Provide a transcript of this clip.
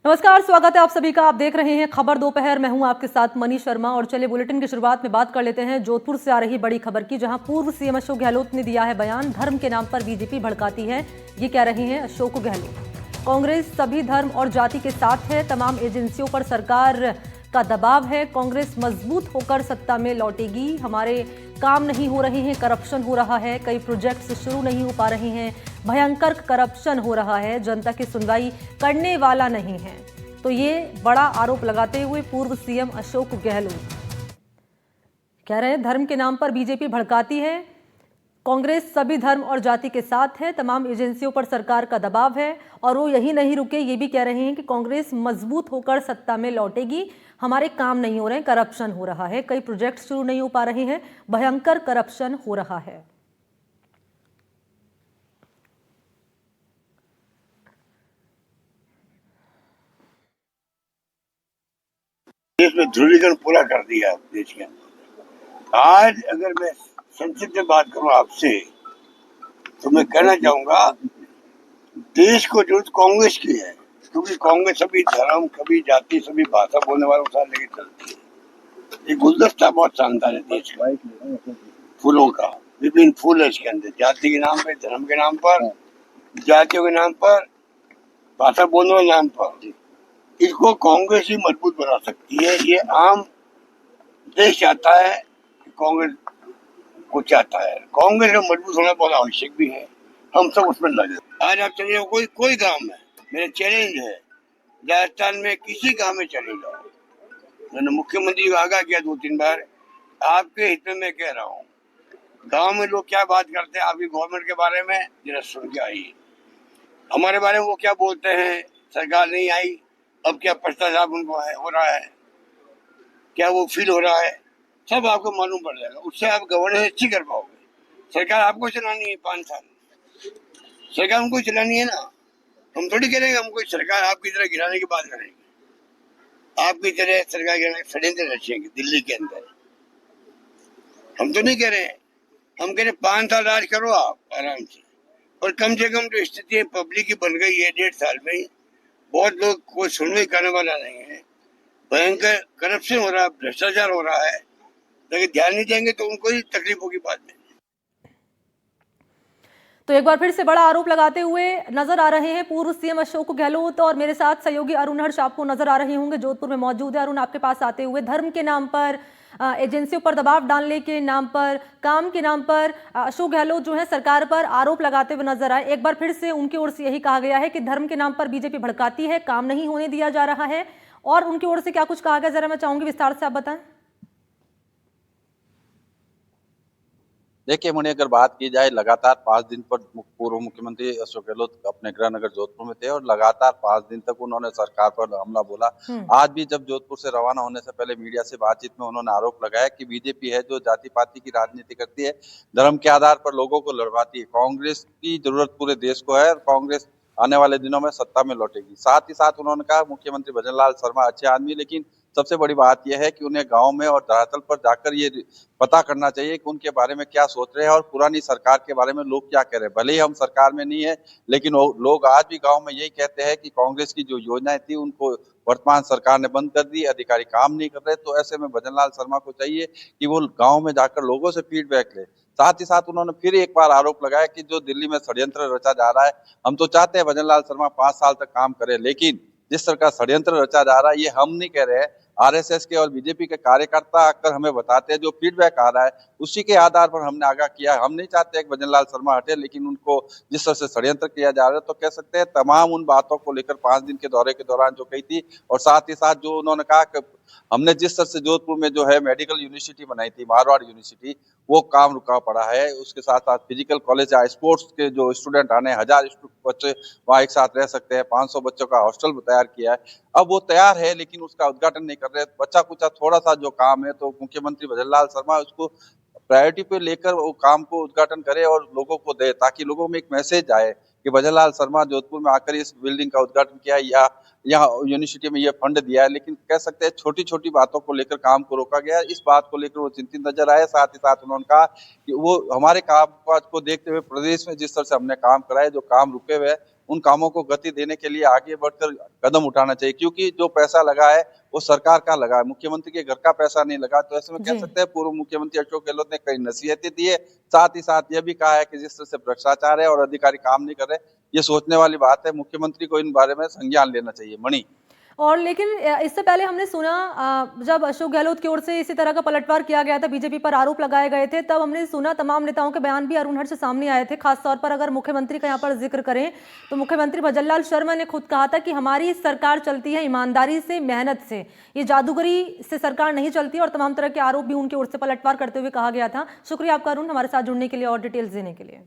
नमस्कार, स्वागत है आप सभी का। आप देख रहे हैं खबर दोपहर। मैं हूं आपके साथ मनीष शर्मा। और चलिए बुलेटिन की शुरुआत में बात कर लेते हैं जोधपुर से आ रही बड़ी खबर की, जहां पूर्व सीएम अशोक गहलोत ने दिया है बयान। धर्म के नाम पर बीजेपी भड़काती है, ये कह रहे हैं अशोक गहलोत। कांग्रेस सभी धर्म और जाति के साथ है, तमाम एजेंसियों पर सरकार का दबाव है। कांग्रेस मजबूत होकर सत्ता में लौटेगी। हमारे काम नहीं हो रहे हैं, करप्शन हो रहा है, कई प्रोजेक्ट्स शुरू नहीं हो पा रहे हैं, भयंकर करप्शन हो रहा है, जनता की सुनवाई करने वाला नहीं है। तो ये बड़ा आरोप लगाते हुए पूर्व सीएम अशोक गहलोत कह रहे हैं धर्म के नाम पर बीजेपी भड़काती है, कांग्रेस सभी धर्म और जाति के साथ है, तमाम एजेंसियों पर सरकार का दबाव है। और वो यही नहीं रुके, ये भी कह रहे हैं कि कांग्रेस मजबूत होकर सत्ता में लौटेगी। हमारे काम नहीं हो रहे हैं, करप्शन हो रहा है, कई प्रोजेक्ट शुरू नहीं हो पा रहे हैं, भयंकर करप्शन हो रहा है। देश में ध्रुवीकरण पूरा कर दिया देश के अंदर। आज अगर मैं संसद में बात करूं आपसे, तो मैं कहना चाहूंगा देश को जरूरत कांग्रेस की है, क्योंकि कांग्रेस सभी धर्म, सभी जाति, सभी भाषा बोलने वालों के साथ लेके चलती है। ये गुलदस्ता बहुत शानदार है देश का, फूलों का। विभिन्न फूल है इसके अंदर, जाति के नाम पर, धर्म के नाम पर, जातियों के नाम पर, भाषा बोलने वाले नाम पर। इसको कांग्रेस ही मजबूत बना सकती है। ये आम देश चाहता है, कांग्रेस को चाहता है। कांग्रेस में मजबूत होना बहुत आवश्यक भी है, हम सब उसमें लगे। आज आप चले जाओ कोई गांव में, मेरा चैलेंज है, राजस्थान में किसी गांव में चले जाओ। मैंने मुख्यमंत्री को आगाह किया 2-3 बार, आपके हित में मैं कह रहा हूँ। गांव में लोग क्या बात करते हैं आपकी गवर्नमेंट के बारे में, जरा सुन के आइए। हमारे बारे में वो क्या बोलते हैं, सरकार नहीं आई, अब क्या भ्रष्टाचार उनको हो रहा है, क्या वो फील हो रहा है, सब आपको मालूम पड़ जाएगा। उससे आप गवर्नेंस अच्छी कर पाओगे। सरकार आपको चलानी है 5 साल, सरकार उनको चलानी है ना। हम थोड़ी करेंगे, हम कोई सरकार आपकी तरह गिराने की बात करेंगे, आपकी तरह सरकार गिराने के षड्यंत्र रचेंगे दिल्ली के अंदर। हम तो नहीं कह रहे हैं, हम कह रहे 5 साल राज करो आप आराम से। और कम से कम जो स्थिति पब्लिक की बन गई है 1.5 साल में, बहुत लोग कोई सुनवाई करने वाला नहीं है, भयंकर करप्शन हो रहा है, भ्रष्टाचार हो रहा है। लेकिन ध्यान नहीं देंगे तो उनको ही तकलीफ होगी बाद में। तो एक बार फिर से बड़ा आरोप लगाते हुए नजर आ रहे हैं पूर्व सीएम अशोक गहलोत। और मेरे साथ सहयोगी अरुण हर्ष आपको नजर आ रहे होंगे, जोधपुर में मौजूद है। अरुण, आपके पास आते हुए धर्म के नाम पर, एजेंसियों पर दबाव डालने के नाम पर, काम के नाम पर अशोक गहलोत जो है सरकार पर आरोप लगाते हुए नजर आए। एक बार फिर से उनकी ओर से यही कहा गया है कि धर्म के नाम पर बीजेपी भड़काती है, काम नहीं होने दिया जा रहा है। और उनकी ओर से क्या कुछ कहा गया, जरा मैं चाहूंगी विस्तार से आप बताएं। देखिए मुझे अगर बात की जाए, लगातार 5 दिन पर पूर्व मुख्यमंत्री अशोक गहलोत अपने गृह नगर जोधपुर में थे और लगातार 5 दिन तक उन्होंने सरकार पर हमला बोला। आज भी जब जोधपुर से रवाना होने से पहले मीडिया से बातचीत में उन्होंने आरोप लगाया कि बीजेपी है जो जाति पाति की राजनीति करती है, धर्म के आधार पर लोगों को लड़वाती है। कांग्रेस की जरूरत पूरे देश को है और कांग्रेस आने वाले दिनों में सत्ता में लौटेगी। साथ ही साथ उन्होंने कहा मुख्यमंत्री भजनलाल शर्मा अच्छे आदमी, लेकिन सबसे बड़ी बात यह है कि उन्हें गांव में और धरातल पर जाकर ये पता करना चाहिए कि उनके बारे में क्या सोच रहे हैं और पुरानी सरकार के बारे में लोग क्या कह रहे हैं। भले ही हम सरकार में नहीं है, लेकिन लोग आज भी गांव में यही कहते हैं कि कांग्रेस की जो योजनाएं थी उनको वर्तमान सरकार ने बंद कर दी, अधिकारी काम नहीं कर रहे। तो ऐसे में भजनलाल शर्मा को चाहिए कि वो गाँव में जाकर लोगों से फीडबैक ले। साथ ही साथ उन्होंने फिर एक बार आरोप लगाया कि जो दिल्ली में षड्यंत्र रचा जा रहा है, हम तो चाहते हैं भजनलाल शर्मा 5 साल तक काम करे, लेकिन जिस तरह का षड्यंत्र रचा जा रहा है ये हम नहीं कह रहे हैं, आरएसएस के और बीजेपी के कार्यकर्ता आकर हमें बताते हैं। जो फीडबैक आ रहा है उसी के आधार पर हमने आगाह किया। हम नहीं चाहते कि भजनलाल शर्मा हटे, लेकिन उनको जिस तरह से षड्यंत्र किया जा रहा है, तो कह सकते हैं तमाम उन बातों को लेकर 5 दिन के दौरे के दौरान जो कही थी, और साथ ही साथ जो उन्होंने कहा कि हमने जिस तरह से जोधपुर में जो है मेडिकल यूनिवर्सिटी बनाई थी, मारवाड़ यूनिवर्सिटी, वो काम रुका पड़ा है। उसके साथ साथ फिजिकल कॉलेज या स्पोर्ट्स के जो स्टूडेंट आने 1000 बच्चे वहाँ एक साथ रह सकते हैं, 500 बच्चों का हॉस्टल तैयार किया है। अब वो तैयार है लेकिन उसका उद्घाटन नहीं कर रहे। बच्चा कुचा थोड़ा सा जो काम है, तो मुख्यमंत्री भजनलाल शर्मा उसको प्रायोरिटी पे लेकर वो काम को उद्घाटन करे और लोगों को दे, ताकि लोगों में एक मैसेज आए कि भजनलाल शर्मा जोधपुर में आकर इस बिल्डिंग का उद्घाटन किया या यहाँ यूनिवर्सिटी में ये फंड दिया है। लेकिन कह सकते हैं छोटी छोटी बातों को लेकर काम को रोका गया। इस बात को लेकर वो चिंतित नजर आए। साथ ही साथ उन्होंने कहा कि वो हमारे काम काज को देखते हुए प्रदेश में जिस तरह से हमने काम कराए, जो काम रुके हुए उन कामों को गति देने के लिए आगे बढ़कर कदम उठाना चाहिए, क्योंकि जो पैसा लगा है वो सरकार का लगा है, मुख्यमंत्री के घर का पैसा नहीं लगा। तो ऐसे में कह सकते हैं पूर्व मुख्यमंत्री अशोक गहलोत ने कई नसीहतें दी है, साथ ही साथ यह भी कहा है कि जिस तरह से भ्रष्टाचार है और अधिकारी काम नहीं कर रहे, ये सोचने वाली बात है। मुख्यमंत्री को इन बारे में संज्ञान लेना चाहिए। मणि। और लेकिन इससे पहले हमने सुना जब अशोक गहलोत की ओर से इसी तरह का पलटवार किया गया था, बीजेपी पर आरोप लगाए गए थे, तब हमने सुना तमाम नेताओं के बयान भी अरुण हर्ष से सामने आए थे। खासतौर पर अगर मुख्यमंत्री का यहाँ पर जिक्र करें तो मुख्यमंत्री भजनलाल शर्मा ने खुद कहा था कि हमारी सरकार चलती है ईमानदारी से, मेहनत से, ये जादूगरी से सरकार नहीं चलती, और तमाम तरह के आरोप भी उनकी ओर से पलटवार करते हुए कहा गया था। शुक्रिया आपका अरुण, हमारे साथ जुड़ने के लिए और डिटेल्स देने के लिए।